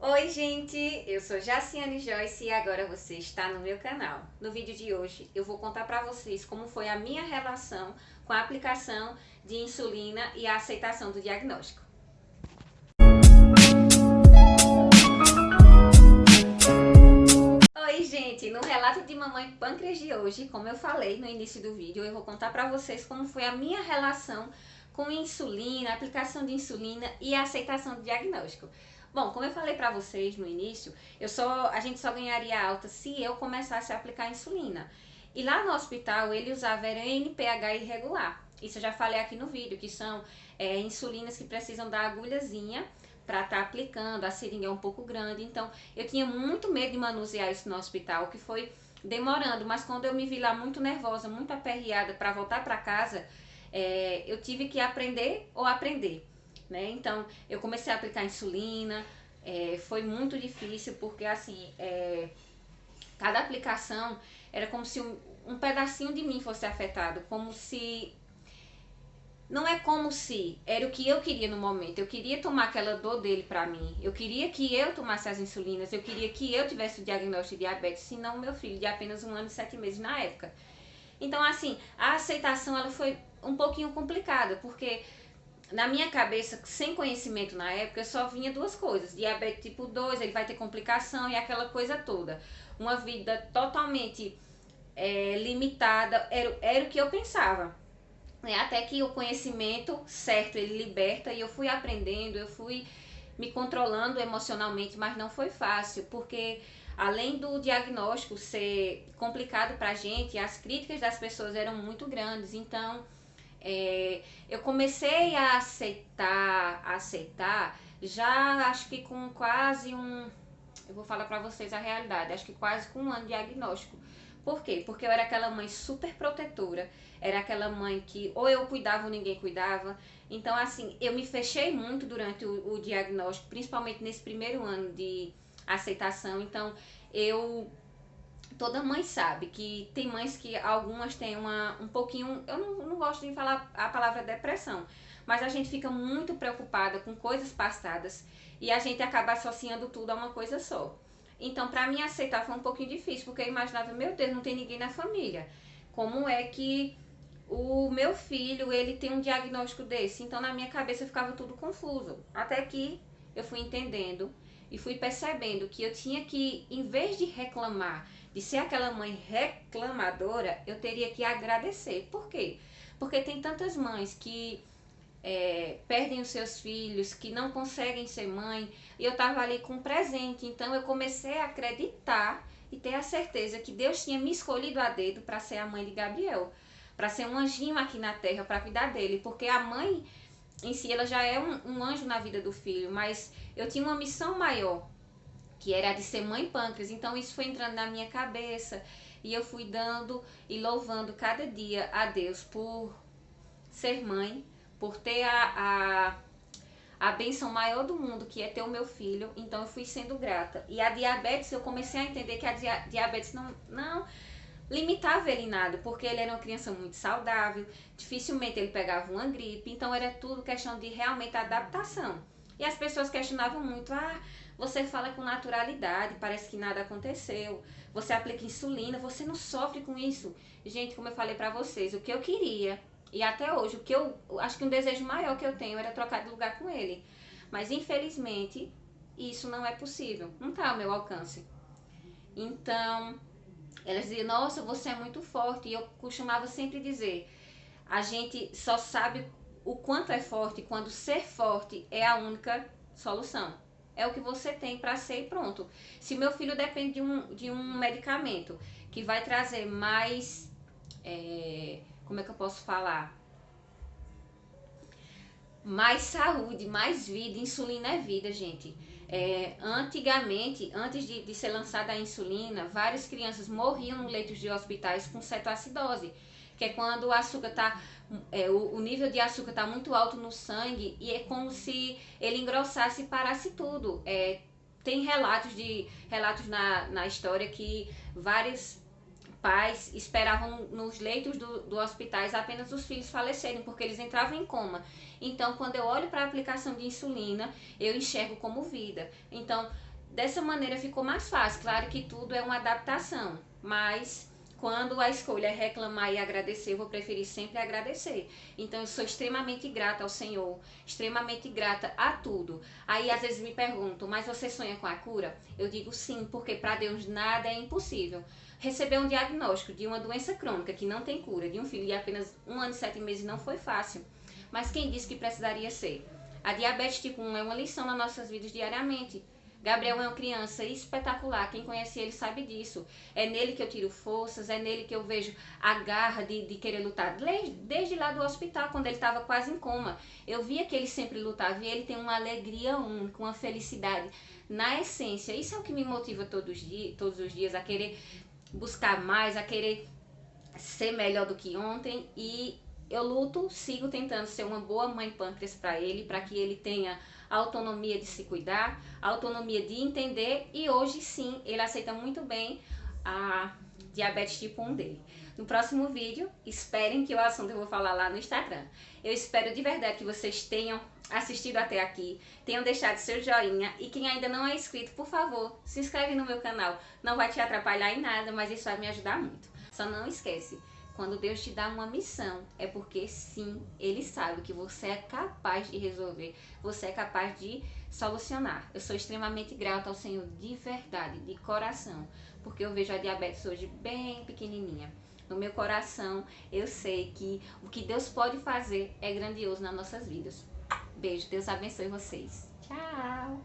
Oi gente, eu sou Jaciane Joyce e agora você está no meu canal. No vídeo de hoje eu vou contar para vocês como foi a minha relação com a aplicação de insulina e a aceitação do diagnóstico. Oi gente, no relato de Mamãe Pâncreas de hoje, como eu falei no início do vídeo, eu vou contar para vocês como foi a minha relação com insulina, aplicação de insulina e a aceitação do diagnóstico. Bom, como eu falei para vocês no início, a gente só ganharia alta se eu começasse a aplicar insulina. E lá no hospital ele usava NPH irregular. Isso eu já falei aqui no vídeo, que são insulinas que precisam da agulhazinha para estar aplicando, a seringa é um pouco grande, então eu tinha muito medo de manusear isso no hospital, que foi demorando, mas quando eu me vi lá muito nervosa, muito aperreada para voltar para casa, eu tive que aprender ou aprender, né? Então eu comecei a aplicar insulina, foi muito difícil porque assim, cada aplicação era como se um pedacinho de mim fosse afetado, como se não é como se era o que eu queria no momento. Eu queria tomar aquela dor dele pra mim. Eu queria que eu tomasse as insulinas. Eu queria que eu tivesse o diagnóstico de diabetes, se não meu filho, de apenas 1 ano e 7 meses na época. Então, assim, a aceitação ela foi um pouquinho complicada, porque na minha cabeça, sem conhecimento na época, eu só vinha duas coisas. Diabetes tipo 2, ele vai ter complicação e aquela coisa toda. Uma vida totalmente limitada, era o que eu pensava. Até que o conhecimento certo ele liberta e eu fui aprendendo, eu fui me controlando emocionalmente, mas não foi fácil, porque além do diagnóstico ser complicado pra gente, as críticas das pessoas eram muito grandes, então eu comecei a aceitar, já acho que com quase eu vou falar pra vocês a realidade, acho que quase com 1 ano de diagnóstico. Por quê? Porque eu era aquela mãe super protetora, era aquela mãe que ou eu cuidava ou ninguém cuidava. Então, assim, eu me fechei muito durante o diagnóstico, principalmente nesse primeiro ano de aceitação. Então, eu toda mãe sabe que tem mães que algumas têm um pouquinho, eu não gosto de falar a palavra depressão, mas a gente fica muito preocupada com coisas passadas e a gente acaba associando tudo a uma coisa só. Então, para mim aceitar foi um pouquinho difícil, porque eu imaginava, meu Deus, não tem ninguém na família. Como é que o meu filho, ele tem um diagnóstico desse? Então, na minha cabeça ficava tudo confuso. Até que eu fui entendendo e fui percebendo que eu tinha que, em vez de reclamar, de ser aquela mãe reclamadora, eu teria que agradecer. Por quê? Porque tem tantas mães que perdem os seus filhos, que não conseguem ser mãe, e eu estava ali com um presente, então eu comecei a acreditar e ter a certeza que Deus tinha me escolhido a dedo para ser a mãe de Gabriel, para ser um anjinho aqui na terra, para cuidar dele, porque a mãe em si ela já é um anjo na vida do filho, mas eu tinha uma missão maior, que era a de ser mãe pâncreas, então isso foi entrando na minha cabeça, e eu fui dando e louvando cada dia a Deus por ser mãe, por ter a benção maior do mundo, que é ter o meu filho. Então eu fui sendo grata. E a diabetes, eu comecei a entender que a diabetes não limitava ele em nada, porque ele era uma criança muito saudável, dificilmente ele pegava uma gripe, então era tudo questão de realmente adaptação. E as pessoas questionavam muito, você fala com naturalidade, parece que nada aconteceu, você aplica insulina, você não sofre com isso. Gente, como eu falei pra vocês, o que eu queria, e até hoje, o que eu acho que um desejo maior que eu tenho era trocar de lugar com ele. Mas infelizmente, isso não é possível, não está ao meu alcance. Então, elas diziam, nossa, você é muito forte. E eu costumava sempre dizer, a gente só sabe o quanto é forte quando ser forte é a única solução. É o que você tem para ser e pronto. Se meu filho depende de um medicamento que vai trazer mais, como é que eu posso falar? Mais saúde, mais vida. Insulina é vida, gente. Antigamente, antes de ser lançada a insulina, várias crianças morriam no leitos de hospitais com cetoacidose, que é quando o açúcar tá, o nível de açúcar está muito alto no sangue e é como se ele engrossasse e parasse tudo. Tem relatos na história que vários pais esperavam nos leitos do hospitais apenas os filhos falecerem, porque eles entravam em coma. Então, quando eu olho para a aplicação de insulina, eu enxergo como vida. Então, Dessa maneira ficou mais fácil. Claro que tudo é uma adaptação, mas quando a escolha é reclamar e agradecer, eu vou preferir sempre agradecer. Então eu sou extremamente grata ao Senhor, extremamente grata a tudo. Aí às vezes me perguntam, mas você sonha com a cura? Eu digo sim, porque para Deus nada é impossível. Receber um diagnóstico de uma doença crônica que não tem cura, de um filho de apenas 1 ano e 7 meses, não foi fácil. Mas quem disse que precisaria ser? A diabetes tipo 1 é uma lição nas nossas vidas diariamente. Gabriel é uma criança espetacular, quem conhece ele sabe disso. É nele que eu tiro forças, é nele que eu vejo a garra de querer lutar. Desde lá do hospital, quando ele estava quase em coma, eu via que ele sempre lutava e ele tem uma alegria única, uma felicidade. Na essência, isso é o que me motiva todos os dias a querer buscar mais, a querer ser melhor do que ontem, e eu luto, sigo tentando ser uma boa mãe pâncreas para ele, para que ele tenha a autonomia de se cuidar, a autonomia de entender, e hoje sim, ele aceita muito bem a diabetes tipo 1 dele. No próximo vídeo, esperem que o assunto eu vou falar lá no Instagram. Eu espero de verdade que vocês tenham assistido até aqui, tenham deixado seu joinha, e quem ainda não é inscrito, por favor, se inscreve no meu canal. Não vai te atrapalhar em nada, mas isso vai me ajudar muito. Só não esquece, quando Deus te dá uma missão, é porque sim, Ele sabe que você é capaz de resolver, você é capaz de solucionar. Eu sou extremamente grata ao Senhor de verdade, de coração, porque eu vejo a diabetes hoje bem pequenininha. No meu coração, eu sei que o que Deus pode fazer é grandioso nas nossas vidas. Beijo, Deus abençoe vocês. Tchau!